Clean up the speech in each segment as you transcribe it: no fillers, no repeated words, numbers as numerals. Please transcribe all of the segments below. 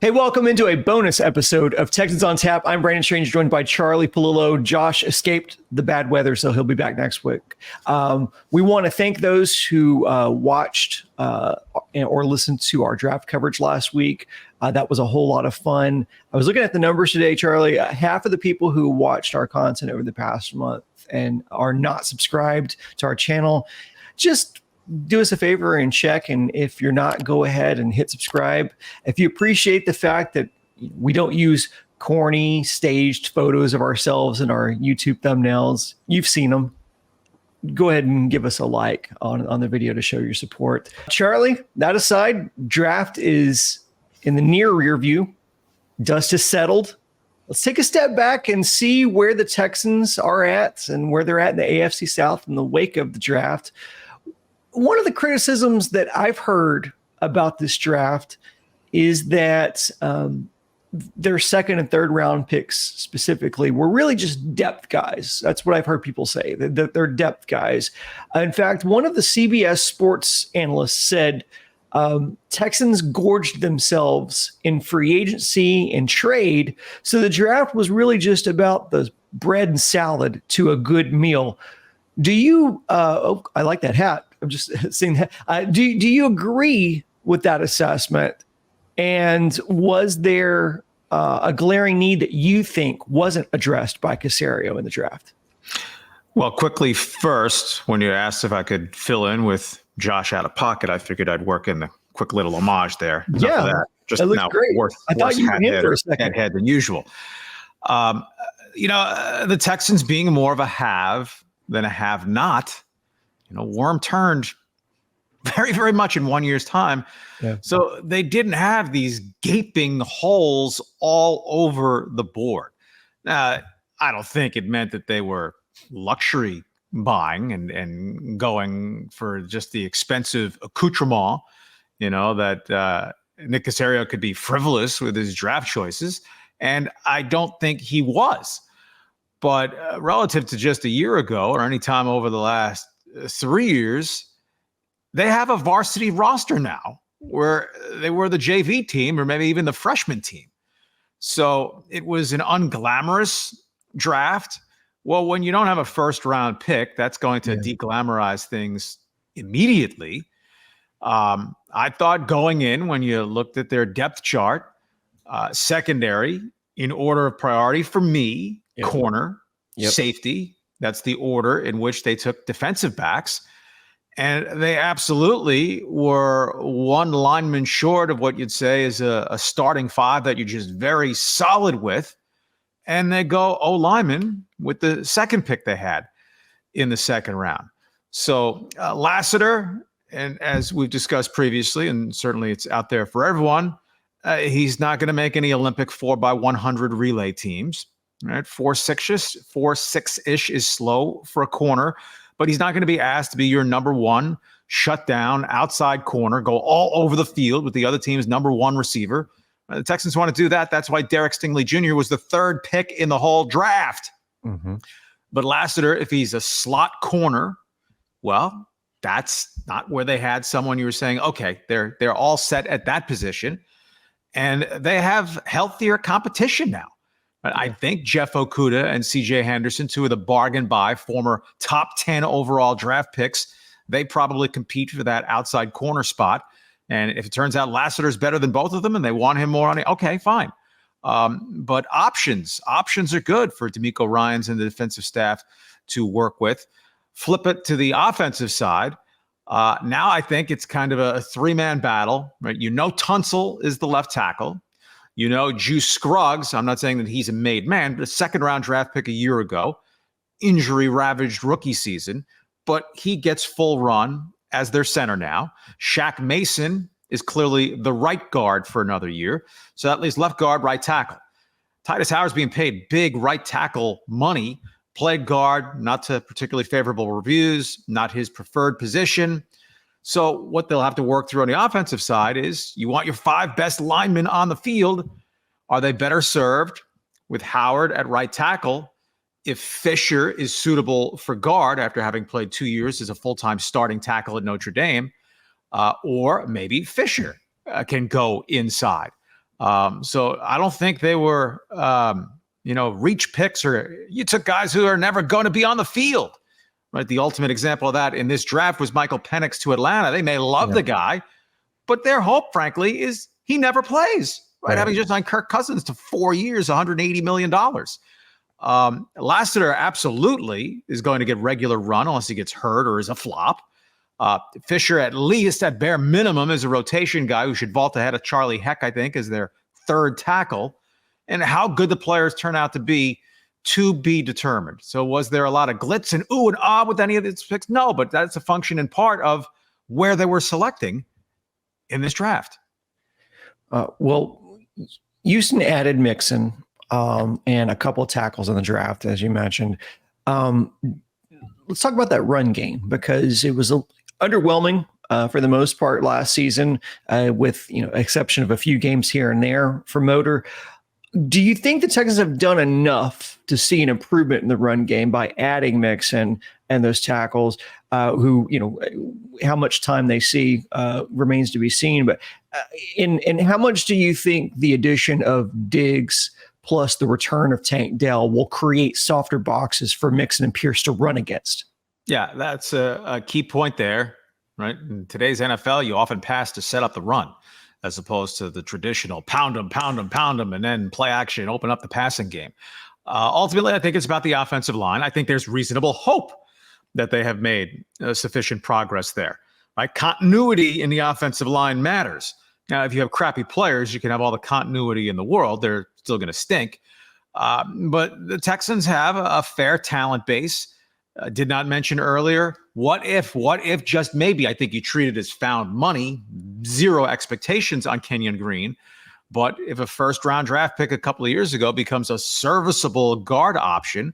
Hey, welcome into a bonus episode of Texans on Tap. I'm Brandon Strange, joined by Charlie Palillo. Josh escaped the bad weather, so he'll be back next week. We want to thank those who watched or listened to our draft coverage last week. That was a whole lot of fun. I was looking at the numbers today, Charlie. Half of the people who watched our content over the past month and are not subscribed to our channel, just do us a favor and check. And if you're not, go ahead and hit subscribe. If you appreciate the fact that we don't use corny staged photos of ourselves in our YouTube thumbnails, you've seen them. Go ahead and give us a like on the video to show your support. Charlie, that aside, draft is in the near rear view. Dust has settled. Let's take a step back and see where the Texans are at and where they're at in the AFC South in the wake of the draft. One of the criticisms that I've heard about this draft is that their second and third round picks specifically were really just depth guys. That's what I've heard people say, that they're depth guys. In fact, one of the CBS sports analysts said Texans gorged themselves in free agency and trade, so the draft was really just about the bread and salad to a good meal. Do you I like that hat. I'm just seeing that. Do you agree with that assessment? And was there a glaring need that you think wasn't addressed by Caserio in the draft? Well, quickly first, when you asked if I could fill in with Josh out of pocket, I figured I'd work in the quick little homage there. Yeah, that looks great. I thought you were in for a second. Head than usual. The Texans being more of a have than a have not. Worm turned very, very much in 1 year's time. Yeah. So they didn't have these gaping holes all over the board. I don't think it meant that they were luxury buying and going for just the expensive accoutrement, that Nick Caserio could be frivolous with his draft choices. And I don't think he was. But relative to just a year ago or any time over the last 3 years, they have a varsity roster now where they were the JV team or maybe even the freshman team. So it was an unglamorous draft. Well, when you don't have a first round pick, that's going to deglamorize things immediately. I thought going in, when you looked at their depth chart, secondary in order of priority for me, corner, safety. That's the order in which they took defensive backs. And they absolutely were one lineman short of what you'd say is a starting five that you're just very solid with. And they go O-lineman with the second pick they had in the second round. So Lassiter, and as we've discussed previously, and certainly it's out there for everyone, he's not going to make any Olympic 4x100 relay teams. Right, 4.6-ish is slow for a corner, but he's not going to be asked to be your number one shut down outside corner, go all over the field with the other team's number one receiver. The Texans want to do that. That's why Derek Stingley Jr. was the third pick in the whole draft. Mm-hmm. But Lassiter, if he's a slot corner, well, that's not where they had someone you were saying, okay, they're all set at that position, and they have healthier competition now. I think Jeff Okudah and C.J. Henderson, two of the bargain buy, former top 10 overall draft picks, they probably compete for that outside corner spot. And if it turns out Lassiter's better than both of them and they want him more on it, okay, fine. But options are good for DeMeco Ryans and the defensive staff to work with. Flip it to the offensive side. Now I think it's kind of a three-man battle, right? Tunsil is the left tackle. Juice Scruggs, I'm not saying that he's a made man, but a second-round draft pick a year ago, injury-ravaged rookie season, but he gets full run as their center now. Shaq Mason is clearly the right guard for another year, so that leaves left guard, right tackle. Titus Howard's being paid big right tackle money, played guard, not to particularly favorable reviews, not his preferred position. So what they'll have to work through on the offensive side is you want your five best linemen on the field. Are they better served with Howard at right tackle if Fisher is suitable for guard after having played 2 years as a full-time starting tackle at Notre Dame? Or maybe Fisher can go inside. So I don't think they were, reach picks, or you took guys who are never going to be on the field. Right. The ultimate example of that in this draft was Michael Penix to Atlanta. They may love the guy, but their hope, frankly, is he never plays. Right. Having just signed Kirk Cousins to 4 years, $180 million. Lassiter absolutely is going to get regular run unless he gets hurt or is a flop. Fisher, at least at bare minimum, is a rotation guy who should vault ahead of Charlie Heck, I think, as their third tackle. And how good the players turn out to be determined. So was there a lot of glitz and ooh and ah with any of these picks? No, but that's a function in part of where they were selecting in this draft. Well, Houston added Mixon and a couple of tackles in the draft, as you mentioned. Let's talk about that run game, because it was underwhelming for the most part last season, with exception of a few games here and there for Motor. Do you think the Texans have done enough to see an improvement in the run game by adding Mixon and those tackles, who, how much time they see remains to be seen. But in how much do you think the addition of Diggs plus the return of Tank Dell will create softer boxes for Mixon and Pierce to run against? Yeah, that's a key point there, right? In today's NFL, you often pass to set up the run, as opposed to the traditional pound them, and then play action, open up the passing game. Ultimately, I think it's about the offensive line. I think there's reasonable hope that they have made sufficient progress there. Right? Continuity in the offensive line matters. Now, if you have crappy players, you can have all the continuity in the world. They're still going to stink. But the Texans have a fair talent base. Did not mention earlier, what if just maybe, I think you treat it as found money, zero expectations on Kenyon Green. But if a first round draft pick a couple of years ago becomes a serviceable guard option,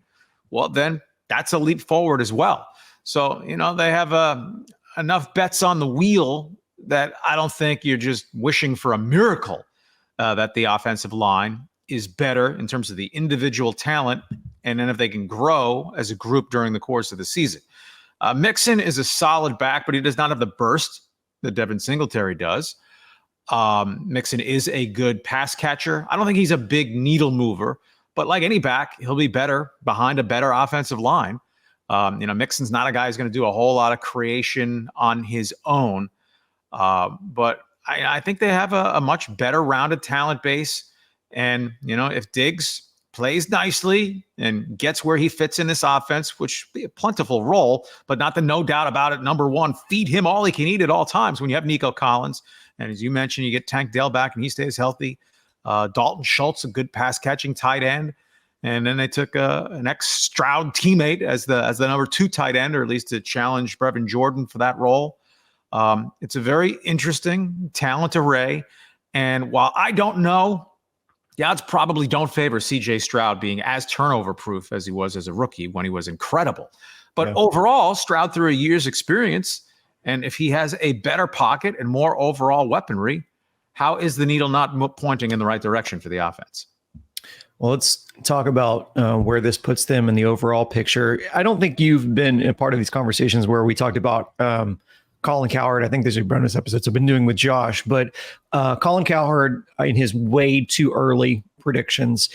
well, then that's a leap forward as well. So, they have enough bets on the wheel that I don't think you're just wishing for a miracle that the offensive line is better in terms of the individual talent, and then if they can grow as a group during the course of the season. Mixon is a solid back, but he does not have the burst that Devin Singletary does. Mixon is a good pass catcher. I don't think he's a big needle mover, but like any back, he'll be better behind a better offensive line. Mixon's not a guy who's going to do a whole lot of creation on his own, but I think they have a much better rounded talent base. And, if Diggs plays nicely and gets where he fits in this offense, which be a plentiful role, but not the no doubt about it. Number one, feed him all he can eat at all times when you have Nico Collins. And as you mentioned, you get Tank Dell back and he stays healthy. Dalton Schultz, a good pass catching tight end. And then they took an ex-Stroud teammate as the number 2 tight end, or at least to challenge Brevin Jordan for that role. It's a very interesting talent array. And while I don't know, the odds probably don't favor C.J. Stroud being as turnover-proof as he was as a rookie when he was incredible. But overall, Stroud, through a year's experience, and if he has a better pocket and more overall weaponry, how is the needle not pointing in the right direction for the offense? Well, let's talk about where this puts them in the overall picture. I don't think you've been a part of these conversations where we talked about Colin Howard. I think there's a bonus episodes I've been doing with Josh, but Colin Howard, in his way too early predictions,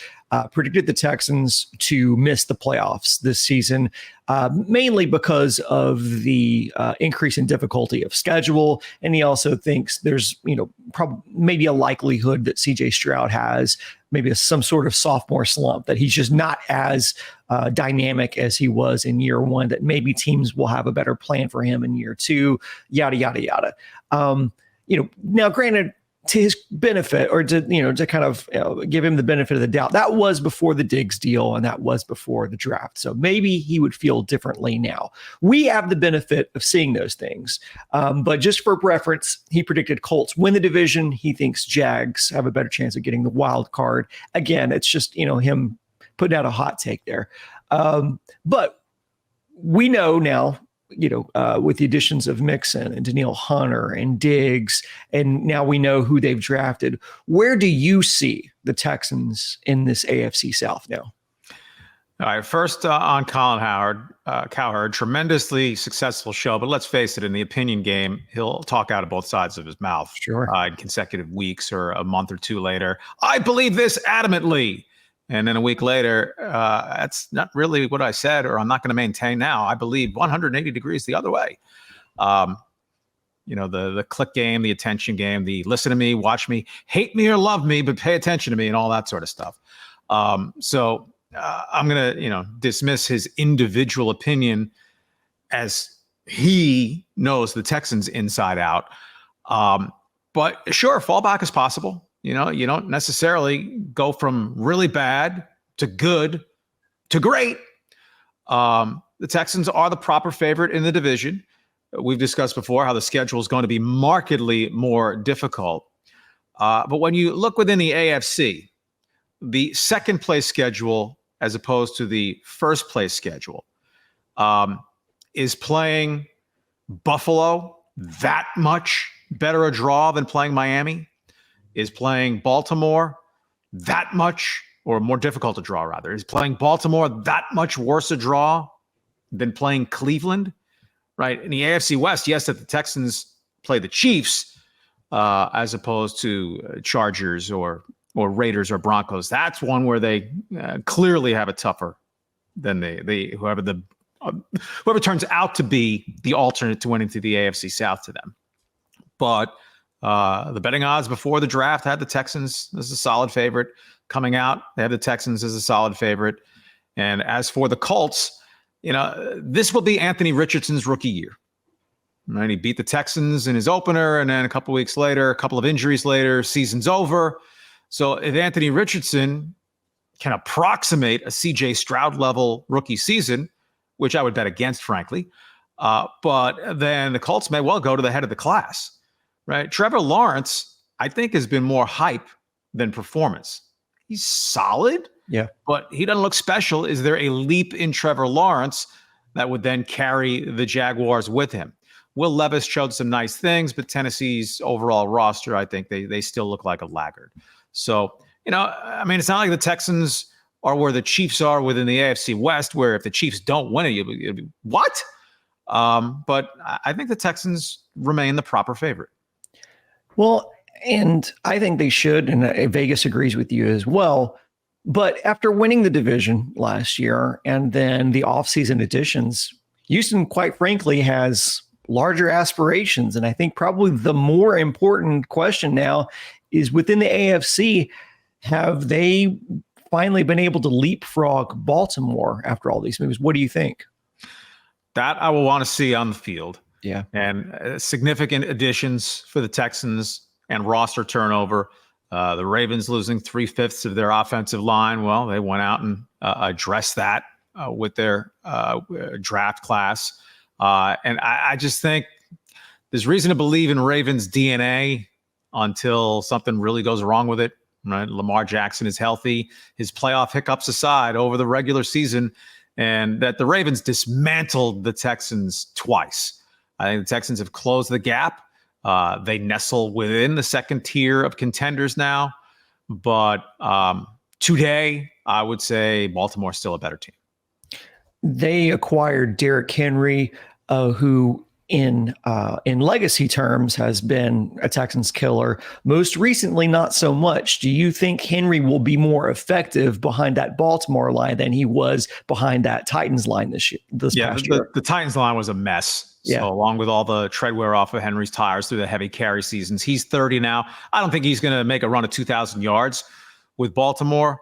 predicted the Texans to miss the playoffs this season, mainly because of the increase in difficulty of schedule. And he also thinks there's, maybe a likelihood that CJ Stroud has maybe some sort of sophomore slump, that he's just not as dynamic as he was in year one, that maybe teams will have a better plan for him in year two, yada, yada, yada. Now granted, to his benefit, or to kind of give him the benefit of the doubt, that was before the Diggs deal and that was before the draft. So maybe he would feel differently now. We have the benefit of seeing those things. But just for reference, he predicted Colts win the division. He thinks Jags have a better chance of getting the wild card. Again, it's just, him putting out a hot take there. But we know now, with the additions of Mixon and Danielle Hunter and Diggs, and now we know who they've drafted. Where do you see the Texans in this AFC South now? All right, first on Colin Howard, tremendously successful show, but let's face it, in the opinion game, he'll talk out of both sides of his mouth. Sure. In consecutive weeks or a month or two later. I believe this adamantly. And then a week later, that's not really what I said, or I'm not going to maintain now. I believe 180 degrees the other way. The click game, the attention game, the listen to me, watch me, hate me or love me, but pay attention to me and all that sort of stuff. I'm going to, dismiss his individual opinion as he knows the Texans inside out. But sure, fallback is possible. You don't necessarily go from really bad to good to great. The Texans are the proper favorite in the division. We've discussed before how the schedule is going to be markedly more difficult. But when you look within the AFC, the second place schedule, as opposed to the first place schedule, is playing Buffalo that much better a draw than playing Miami, is playing Baltimore that much, or more difficult to draw rather, is playing Baltimore that much worse a draw than playing Cleveland, right? In the AFC West, yes, that the Texans play the Chiefs as opposed to Chargers or Raiders or Broncos. That's one where they clearly have it tougher than whoever turns out to be the alternate to winning to the AFC South to them. But the betting odds before the draft had the Texans as a solid favorite. Coming out, they had the Texans as a solid favorite. And as for the Colts, this will be Anthony Richardson's rookie year. Right? He beat the Texans in his opener, and then a couple weeks later, a couple of injuries later, season's over. So if Anthony Richardson can approximate a CJ Stroud level rookie season, which I would bet against, frankly, but then the Colts may well go to the head of the class, right? Trevor Lawrence, I think, has been more hype than performance. He's solid, yeah, but he doesn't look special. Is there a leap in Trevor Lawrence that would then carry the Jaguars with him? Will Levis showed some nice things, but Tennessee's overall roster, I think they still look like a laggard. So, it's not like the Texans are where the Chiefs are within the AFC West, where if the Chiefs don't win it, you'll be what? But I think the Texans remain the proper favorite. Well, and I think they should, and Vegas agrees with you as well. But after winning the division last year and then the offseason additions, Houston, quite frankly, has larger aspirations. And I think probably the more important question now is within the AFC, have they finally been able to leapfrog Baltimore after all these moves? What do you think? That I will want to see on the field. Yeah. And significant additions for the Texans and roster turnover. The Ravens losing 3/5 of their offensive line. Well, they went out and addressed that with their draft class. And I just think there's reason to believe in Ravens DNA until something really goes wrong with it. Right? Lamar Jackson is healthy. His playoff hiccups aside over the regular season, and that the Ravens dismantled the Texans twice. I think the Texans have closed the gap. They nestle within the second tier of contenders now. But today, I would say Baltimore's still a better team. They acquired Derrik Henry, who in legacy terms has been a Texans killer. Most recently, not so much. Do you think Henry will be more effective behind that Baltimore line than he was behind that Titans line this past year? The Titans line was a mess. Yeah. So along with all the tread wear off of Henry's tires through the heavy carry seasons, he's 30 now. I don't think he's going to make a run of 2,000 yards with Baltimore.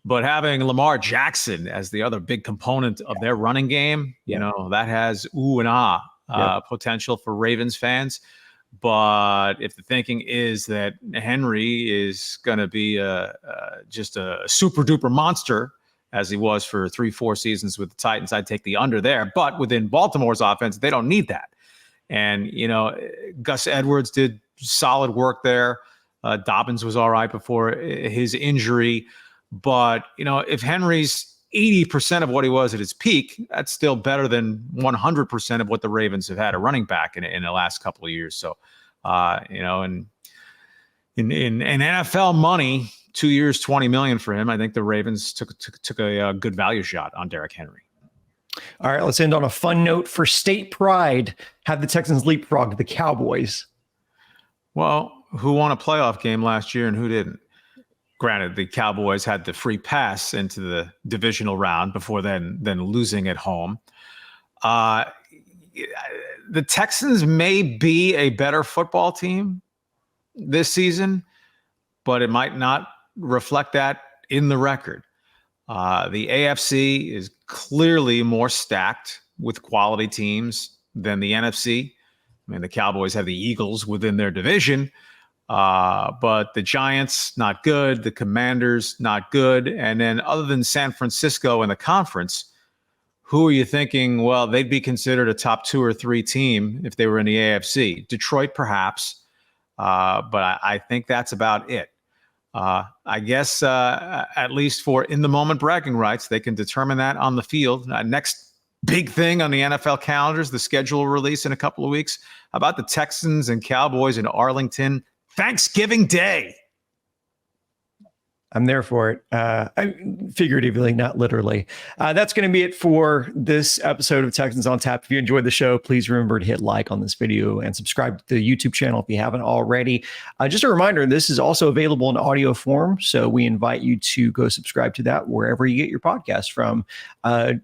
But having Lamar Jackson as the other big component of their running game, that has ooh and ah potential for Ravens fans. But if the thinking is that Henry is going to be just a super duper monster, as he was for 3-4 seasons with the Titans, I'd take the under there. But within Baltimore's offense, they don't need that. And, Gus Edwards did solid work there. Dobbins was all right before his injury. But, if Henry's 80% of what he was at his peak, that's still better than 100% of what the Ravens have had a running back in the last couple of years. So, in NFL money, 2 years, $20 million for him. I think the Ravens took a good value shot on Derrik Henry. All right, let's end on a fun note for state pride. Have the Texans leapfrog the Cowboys? Well, who won a playoff game last year and who didn't? Granted, the Cowboys had the free pass into the divisional round before then losing at home. The Texans may be a better football team this season, but it might not reflect that in the record. The AFC is clearly more stacked with quality teams than the NFC. I mean, the Cowboys have the Eagles within their division, but the Giants, not good. The Commanders, not good. And then other than San Francisco in the conference, who are you thinking, well, they'd be considered a top 2 or 3 team if they were in the AFC? Detroit, perhaps, but I think that's about it. I guess at least for in-the-moment bragging rights, they can determine that on the field. Next big thing on the NFL calendars, the schedule release in a couple of weeks. How about the Texans and Cowboys in Arlington? Thanksgiving Day. I'm there for it. Figuratively, not literally. That's going to be it for this episode of Texans on Tap. If you enjoyed the show, please remember to hit like on this video and subscribe to the YouTube channel if you haven't already. Just a reminder, this is also available in audio form, so we invite you to go subscribe to that wherever you get your podcast from.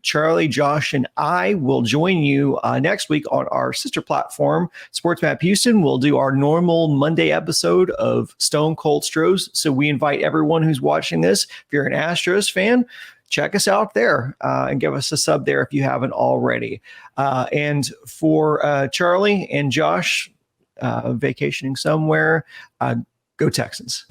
Charlie, Josh, and I will join you next week on our sister platform, Sports Map Houston. We'll do our normal Monday episode of Stone Cold Stros, so we invite everyone who's watching this. If you're an Astros fan, check us out there and give us a sub there if you haven't already. And for Charlie and Josh vacationing somewhere, go Texans.